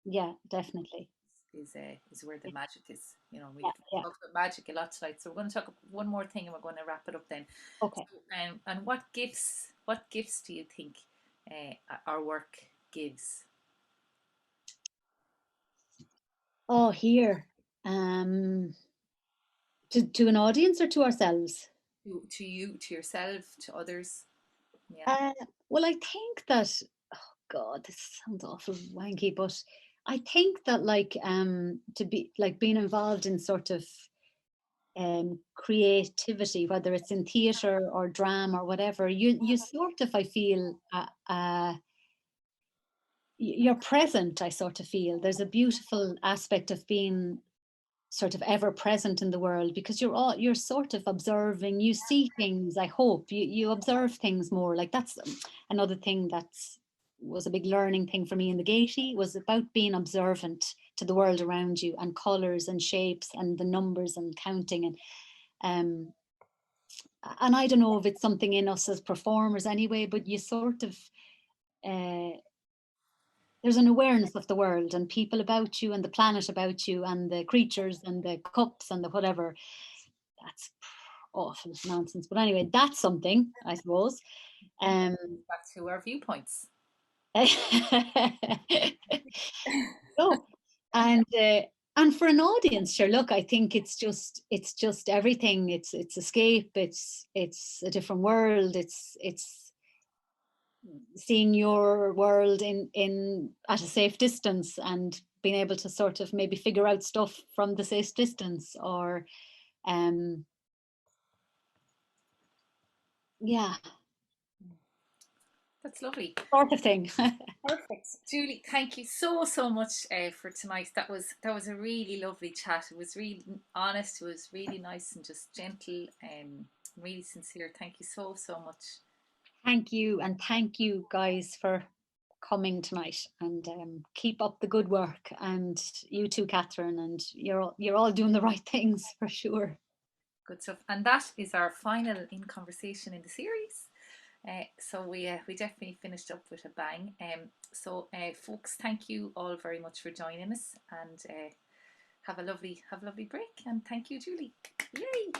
yeah, definitely. is where the magic is. You know, we've Yeah. talked about magic a lot tonight, so we're going to talk one more thing, and we're going to wrap it up then. Okay. So, and what gifts do you think our work gives? Oh, here. To an audience or to ourselves? To you, to yourself, to others. Yeah. Well, I think that, oh God, this sounds awful wanky, but I think that like to be like being involved in sort of creativity, whether it's in theatre or drama or whatever, you sort of, I feel, you're present. I sort of feel there's a beautiful aspect of being sort of ever present in the world, because you're sort of observing, you see things. I hope you observe things more. Like that's another thing that's was a big learning thing for me in the Gaiety, was about being observant to the world around you, and colors and shapes and the numbers and counting, and I don't know if it's something in us as performers anyway, but you sort of uh, there's an awareness of the world and people about you and the planet about you and the creatures and the cups and the whatever. That's awful nonsense. But anyway, that's something, I suppose. Back to our viewpoints. So, and for an audience, sure, look, I think it's just everything. It's escape. It's a different world. It's seeing your world in at a safe distance, and being able to sort of maybe figure out stuff from the safe distance, or yeah, That's lovely. sort of thing. Perfect. Julie, thank you so much for tonight. That was a really lovely chat. It was really honest. It was really nice and just gentle and really sincere. Thank you so much. Thank you, and thank you guys for coming tonight, and keep up the good work, and you too, Catherine, and you're all doing the right things for sure. Good stuff. And that is our final In Conversation in the series. So we definitely finished up with a bang. So folks, thank you all very much for joining us, and have a lovely break. And thank you, Julie. Yay!